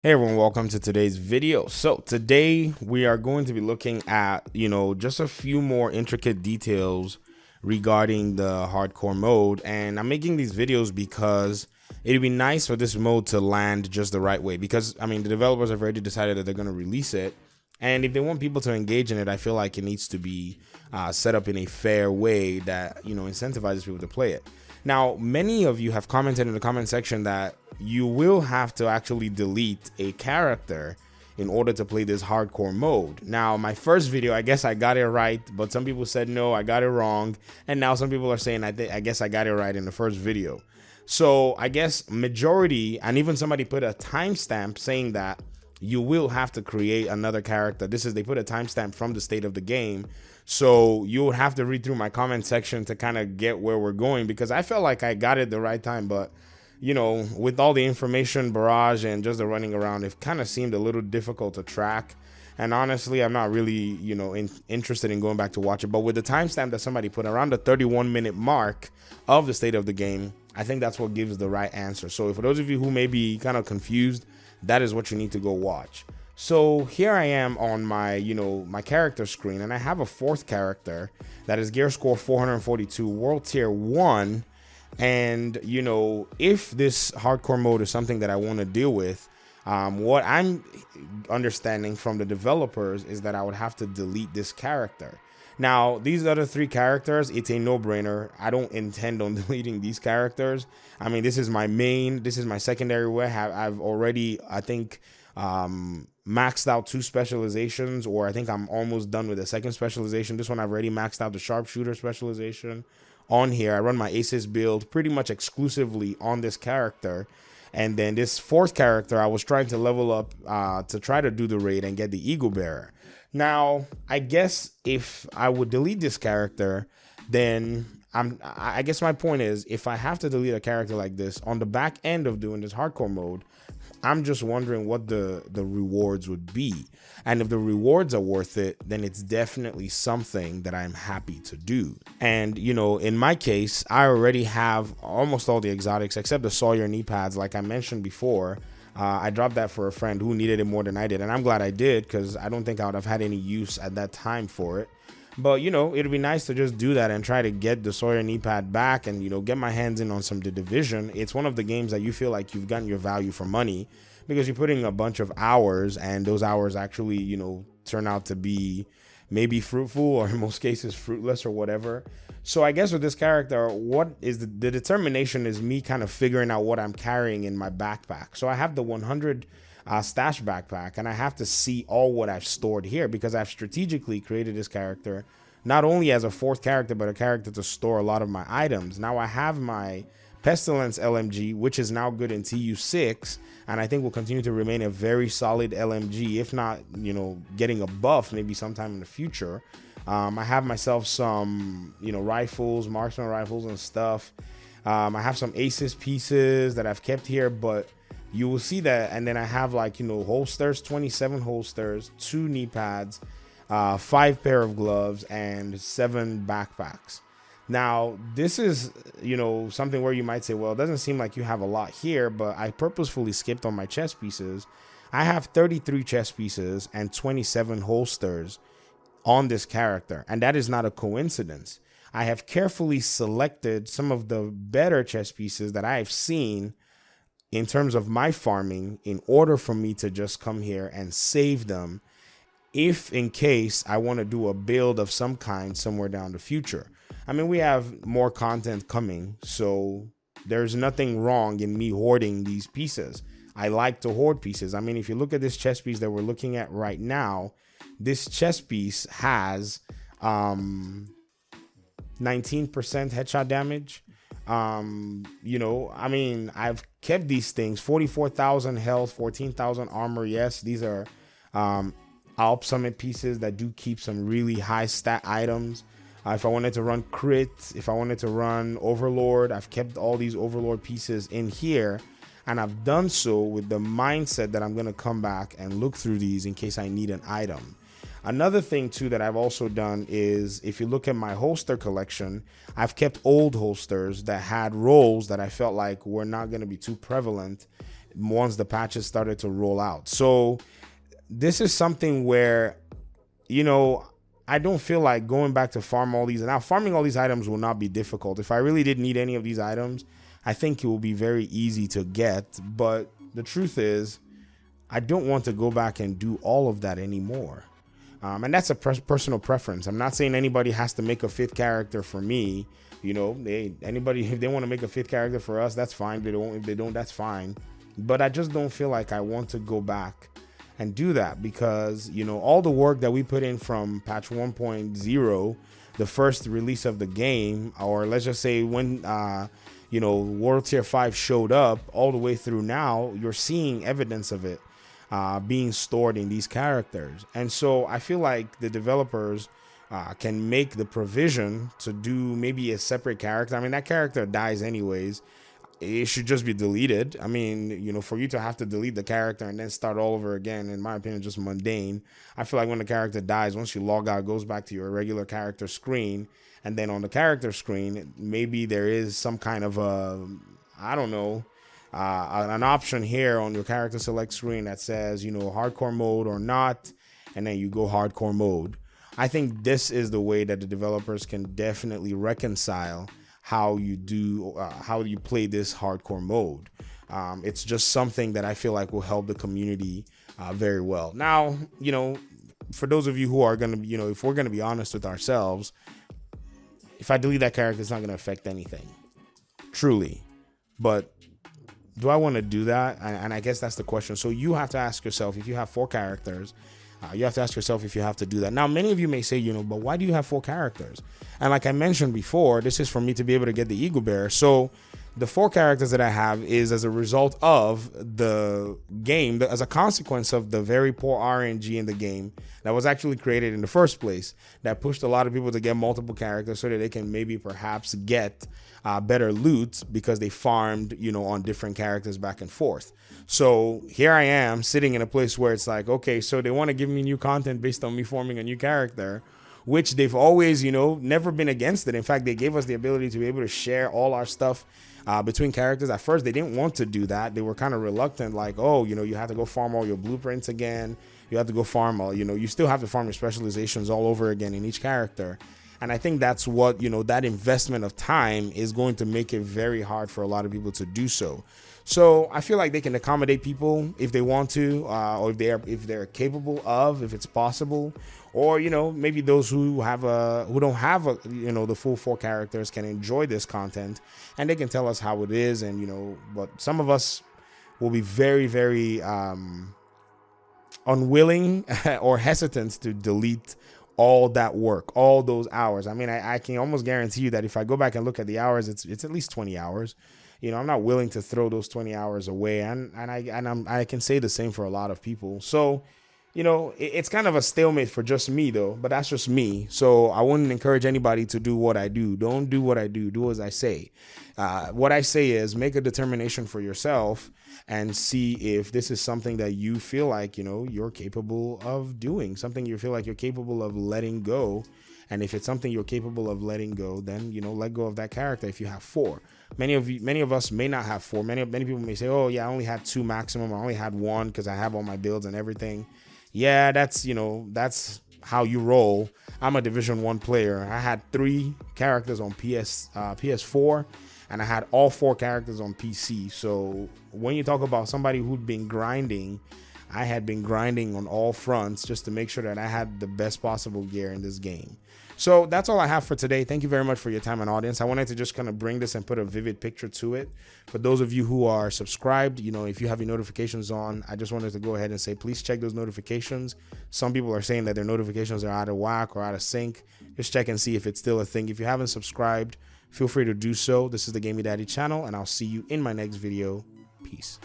Hey everyone, welcome to today's video. So today we are going to be looking at, just a few more intricate details regarding the hardcore mode. And I'm making these videos because it'd be nice for this mode to land just the right way. Because, the developers have already decided that they're going to release it. And if they want people to engage in it, I feel like it needs to be set up in a fair way that, incentivizes people to play it. Now, many of you have commented in the comment section that you will have to actually delete a character in order to play this hardcore mode. Now, my first video, I guess I got it right, but some people said no, I got it wrong. And now some people are saying I guess I got it right in the first video. So I guess majority, and even somebody put a timestamp saying that you will have to create another character. They put a timestamp from the state of the game. So you would have to read through my comment section to kind of get where we're going, because I felt like I got it the right time. But, with all the information barrage and just the running around, it kind of seemed a little difficult to track. And honestly, I'm not really, interested in going back to watch it. But with the timestamp that somebody put around the 31-minute mark of the state of the game, I think that's what gives the right answer. So for those of you who may be kind of confused, that is what you need to go watch. So here I am on my, my character screen, and I have a fourth character that is gear score 442, world tier 1. And, if this hardcore mode is something that I want to deal with, what I'm understanding from the developers is that I would have to delete this character. Now, these other three characters, it's a no-brainer. I don't intend on deleting these characters. This is my main, this is my secondary way. I've already, I think, maxed out 2 specializations, or I think I'm almost done with the second specialization. This one I've already maxed out the sharpshooter specialization on here. I run my Aces build pretty much exclusively on this character. And then this fourth character, I was trying to level up to try to do the raid and get the Eagle Bearer. Now, I guess if I would delete this character, then I guess my point is, if I have to delete a character like this on the back end of doing this hardcore mode, I'm just wondering what the rewards would be. And if the rewards are worth it, then it's definitely something that I'm happy to do. And, in my case, I already have almost all the exotics except the Sawyer knee pads, like I mentioned before. I dropped that for a friend who needed it more than I did. And I'm glad I did, because I don't think I would have had any use at that time for it. But, it'd be nice to just do that and try to get the Sawyer knee pad back and, get my hands in on some The Division. It's one of the games that you feel like you've gotten your value for money, because you're putting a bunch of hours, and those hours actually, turn out to be maybe fruitful, or in most cases fruitless, or whatever. So I guess with this character, what is the determination is me kind of figuring out what I'm carrying in my backpack. So I have the 100 stash backpack, and I have to see all what I've stored here, because I've strategically created this character not only as a fourth character, but a character to store a lot of my items. Now I have my Pestilence LMG, which is now good in TU6, and I think will continue to remain a very solid LMG, if not, getting a buff maybe sometime in the future. I have myself some, rifles, marksman rifles and stuff. I have some Aces pieces that I've kept here, but you will see that. And then I have holsters, 27 holsters, 2 knee pads, 5 pair of gloves, and 7 backpacks. Now, this is, something where you might say, well, it doesn't seem like you have a lot here, but I purposefully skipped on my chest pieces. I have 33 chest pieces and 27 holsters on this character, and that is not a coincidence. I have carefully selected some of the better chest pieces that I've seen in terms of my farming, in order for me to just come here and save them if in case I want to do a build of some kind somewhere down the future. We have more content coming, so there's nothing wrong in me hoarding these pieces. I like to hoard pieces. If you look at this chest piece that we're looking at right now, this chest piece has 19% headshot damage. I've kept these things, 44,000 health, 14,000 armor. Yes, these are Alp Summit pieces that do keep some really high stat items. If I wanted to run crit, if I wanted to run Overlord, I've kept all these Overlord pieces in here, and I've done so with the mindset that I'm going to come back and look through these in case I need an item. Another thing too that I've also done is, if you look at my holster collection, I've kept old holsters that had rolls that I felt like were not going to be too prevalent, once the patches started to roll out. So this is something where, you know, I don't feel like going back to farm all these. Now, farming all these items will not be difficult. If I really did need any of these items, I think it will be very easy to get. But the truth is, I don't want to go back and do all of that anymore. And that's a personal preference. I'm not saying anybody has to make a 5th character for me. You know, anybody, if they want to make a 5th character for us, that's fine. If they don't, that's fine. But I just don't feel like I want to go back and do that, because, you know, all the work that we put in from patch 1.0, the first release of the game, or let's just say when you know, World Tier 5 showed up, all the way through now, you're seeing evidence of it being stored in these characters. And so I feel like the developers can make the provision to do maybe a separate character. I mean, that character dies anyways. It should just be deleted. I mean, you know, for you to have to delete the character and then start all over again, in my opinion, just mundane. I feel like when the character dies, once you log out, it goes back to your regular character screen. And then on the character screen, maybe there is some kind of a, I don't know, an option here on your character select screen that says, you know, hardcore mode or not. And then you go hardcore mode. I think this is the way that the developers can definitely reconcile how you do, how you play this hardcore mode. It's just something that I feel like will help the community very well. Now, you know, for those of you who are going to, you know, if we're going to be honest with ourselves, if I delete that character, it's not going to affect anything, truly. But do I want to do that? And I guess that's the question. So you have to ask yourself, if you have 4 characters, you have to ask yourself if you have to do that. Now, many of you may say, you know, but why do you have 4 characters? And like I mentioned before, this is for me to be able to get the Eagle Bear. So the 4 characters that I have is as a result of the game, as a consequence of the very poor RNG in the game that was actually created in the first place, that pushed a lot of people to get multiple characters so that they can maybe perhaps get better loot because they farmed, you know, on different characters back and forth. So here I am sitting in a place where it's like, okay, so they want to give me new content based on me forming a new character, which they've always, you know, never been against it. In fact, they gave us the ability to be able to share all our stuff between characters. At first, they didn't want to do that. They were kind of reluctant, like, oh, you know, you have to go farm all your blueprints again. You have to go farm all, you know, you still have to farm your specializations all over again in each character. And I think that's what, you know, that investment of time is going to make it very hard for a lot of people to do so. So I feel like they can accommodate people if they want to, or if they're capable of, if it's possible, or, you know, maybe those who have who don't have you know, the full 4 characters can enjoy this content, and they can tell us how it is. And, you know, but some of us will be very, very unwilling or hesitant to delete all that work, all those hours. I mean, I can almost guarantee you that if I go back and look at the hours, it's at least 20 hours. You know, I'm not willing to throw those 20 hours away, and I can say the same for a lot of people. So, you know, it's kind of a stalemate for just me, though, but that's just me. So I wouldn't encourage anybody to do what I do. Don't do what I do. Do as I say. What I say is make a determination for yourself and see if this is something that you feel like, you know, you're capable of doing, something you feel like you're capable of letting go. And if it's something you're capable of letting go, then, you know, let go of that character if you have 4. Many of us may not have 4. Many people may say, oh, yeah, I only had 2 maximum. I only had 1 because I have all my builds and everything. Yeah, that's, you know, that's how you roll. I'm a Division 1 player. I had 3 characters on PS4, and I had all 4 characters on PC. So when you talk about somebody who'd been grinding, I had been grinding on all fronts just to make sure that I had the best possible gear in this game. So that's all I have for today. Thank you very much for your time and audience. I wanted to just kind of bring this and put a vivid picture to it. For those of you who are subscribed, you know, if you have your notifications on, I just wanted to go ahead and say, please check those notifications. Some people are saying that their notifications are out of whack or out of sync. Just check and see if it's still a thing. If you haven't subscribed, feel free to do so. This is the Gaming Daddy channel, and I'll see you in my next video. Peace.